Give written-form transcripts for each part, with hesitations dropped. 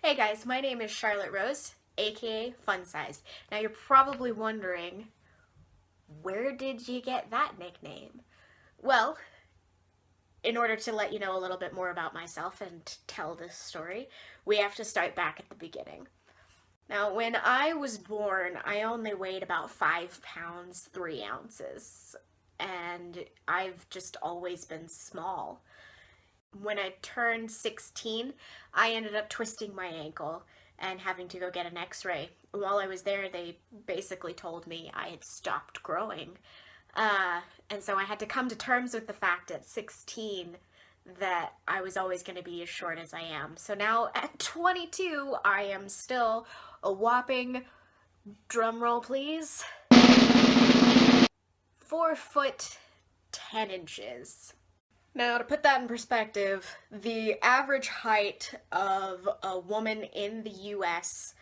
Hey guys, my name is Charlotte Rose, aka Funsized. Now you're probably wondering, where did you get that nickname? Well, in order to let you know a little bit more about myself and tell this story, we have to start back at the beginning. Now, when I was born, I only weighed about 5 pounds, 3 ounces, and I've just always been small. When I turned 16, I ended up twisting my ankle and having to go get an x-ray. While I was there, they basically told me I had stopped growing. And so I had to come to terms with the fact at 16 that I was always going to be as short as I am. So now at 22, I am still a whopping, drum roll please, 4 foot 10 inches. Now, to put that in perspective, the average height of a woman in the US,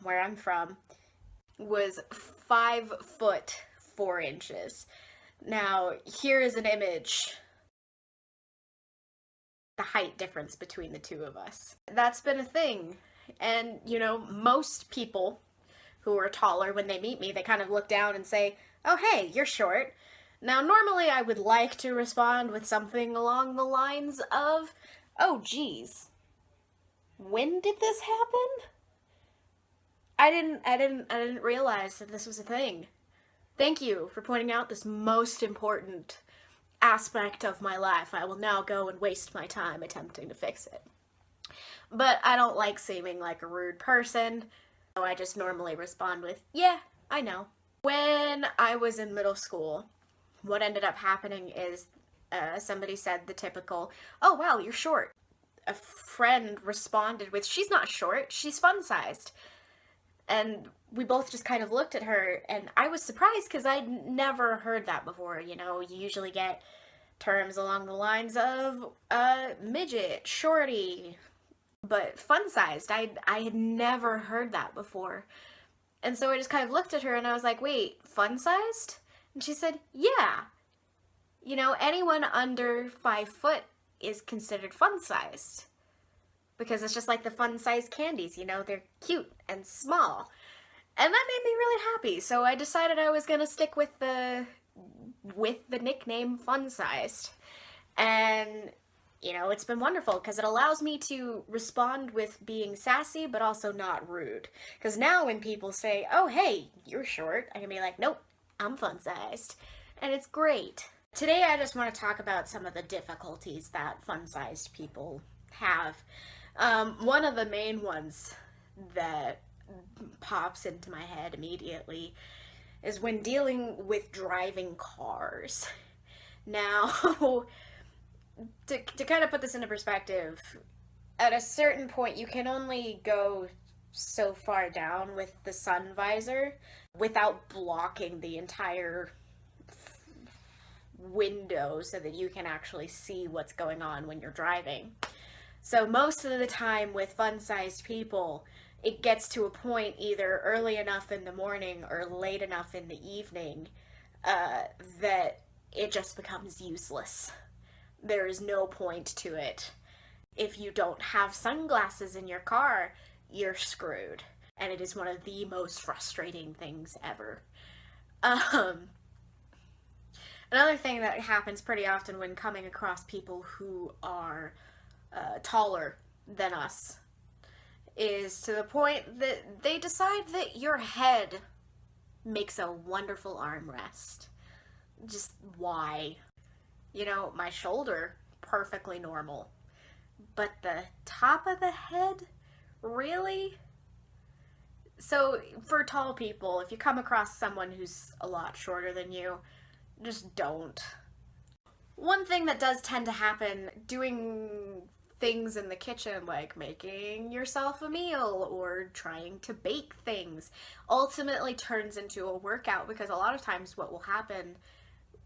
where I'm from, was 5 foot 4 inches. Now, here is an image. The height difference between the two of us. That's been a thing. And, most people who are taller, when they meet me, they kind of look down and say, "Oh, hey, you're short." Now, normally I would like to respond with something along the lines of, "Oh, geez, when did this happen? I didn't realize that this was a thing. Thank you for pointing out this most important aspect of my life. I will now go and waste my time attempting to fix it." But I don't like seeming like a rude person, so I just normally respond with, "Yeah, I know." When I was in middle school, what ended up happening is somebody said the typical, "Oh, wow, you're short." A friend responded with, "She's not short, she's fun-sized." And we both just kind of looked at her, and I was surprised because I'd never heard that before. You usually get terms along the lines of midget, shorty, but fun-sized, I had never heard that before. And so I just kind of looked at her and I was like, "Wait, fun-sized?" And she said, "Yeah. Anyone under 5 foot is considered fun-sized. Because it's just like the fun-sized candies, they're cute and small." And that made me really happy, so I decided I was going to stick with the nickname fun-sized. And, it's been wonderful because it allows me to respond with being sassy but also not rude. Because now when people say, "Oh, hey, you're short," I can be like, "Nope, I'm fun-sized." And it's great. Today I just want to talk about some of the difficulties that fun-sized people have. One of the main ones that pops into my head immediately is when dealing with driving cars. Now, to kind of put this into perspective, at a certain point you can only go so far down with the sun visor without blocking the entire window so that you can actually see what's going on when you're driving. So most of the time with fun-sized people, it gets to a point either early enough in the morning or late enough in the evening that it just becomes useless. There is no point to it. If you don't have sunglasses in your car, you're screwed. And it is one of the most frustrating things ever. Another thing that happens pretty often when coming across people who are taller than us is to the point that they decide that your head makes a wonderful armrest. Just why? My shoulder, perfectly normal. But the top of the head? Really? So, for tall people, if you come across someone who's a lot shorter than you, just don't. One thing that does tend to happen doing things in the kitchen, like making yourself a meal or trying to bake things, ultimately turns into a workout, because a lot of times what will happen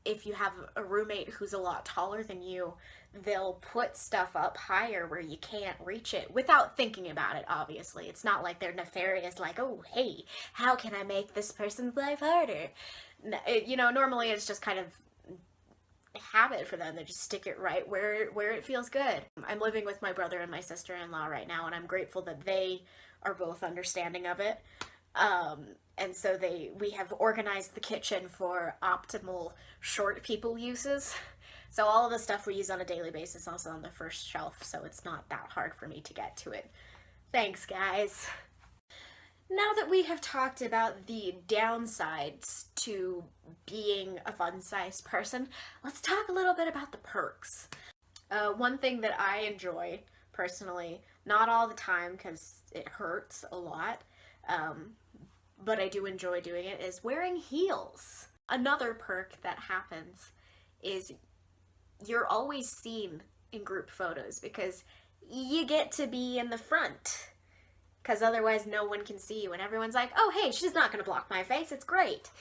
if you have a roommate who's a lot taller than you, they'll put stuff up higher where you can't reach it without thinking about it, obviously. It's not like they're nefarious, like, "Oh, hey, how can I make this person's life harder?" Normally it's just kind of habit for them. They just stick it right where it feels good. I'm living with my brother and my sister-in-law right now, and I'm grateful that they are both understanding of it. And so we have organized the kitchen for optimal short people uses. So all of the stuff we use on a daily basis also on the first shelf, so it's not that hard for me to get to it. Thanks, guys. Now that we have talked about the downsides to being a fun-sized person, let's talk a little bit about the perks. One thing that I enjoy personally, not all the time because it hurts a lot, but I do enjoy doing it, is wearing heels. Another perk that happens is you're always seen in group photos because you get to be in the front. Because otherwise no one can see you and everyone's like, oh hey, she's not going to block my face, it's great.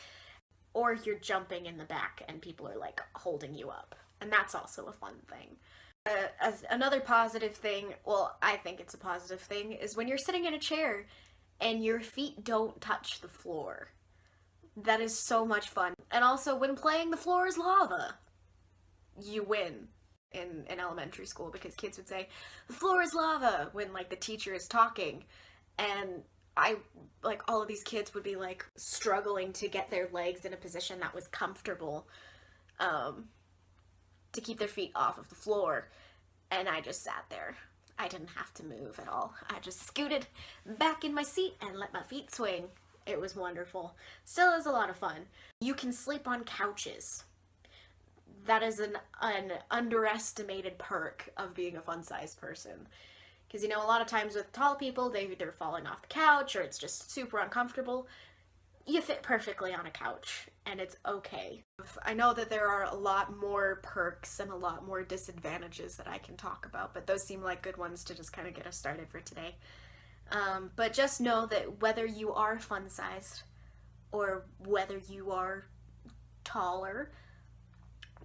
Or you're jumping in the back and people are like holding you up. And that's also a fun thing. Another positive thing, well, I think it's a positive thing, is when you're sitting in a chair and your feet don't touch the floor. That is so much fun. And also when playing The Floor is Lava, you win. In elementary school, because kids would say, the floor is lava, when like the teacher is talking, and all of these kids would be like struggling to get their legs in a position that was comfortable, to keep their feet off of the floor, and I just sat there. I didn't have to move at all. I just scooted back in my seat and let my feet swing. It was wonderful. Still is a lot of fun. You can sleep on couches. That is an underestimated perk of being a fun-sized person. Because, you know, a lot of times with tall people, they're either falling off the couch or it's just super uncomfortable. You fit perfectly on a couch, and it's okay. I know that there are a lot more perks and a lot more disadvantages that I can talk about, but those seem like good ones to just kind of get us started for today. But just know that whether you are fun-sized or whether you are taller,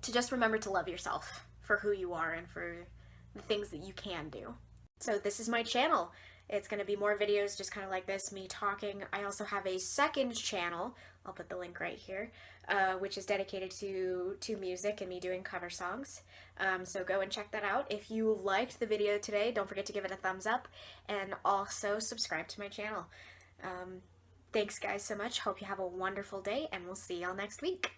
to just remember to love yourself for who you are and for the things that you can do. So this is my channel. It's going to be more videos just kind of like this, me talking. I also have a second channel, I'll put the link right here, which is dedicated to music and me doing cover songs. So go and check that out. If you liked the video today, don't forget to give it a thumbs up, and also subscribe to my channel. Thanks guys so much. Hope you have a wonderful day, and we'll see y'all next week.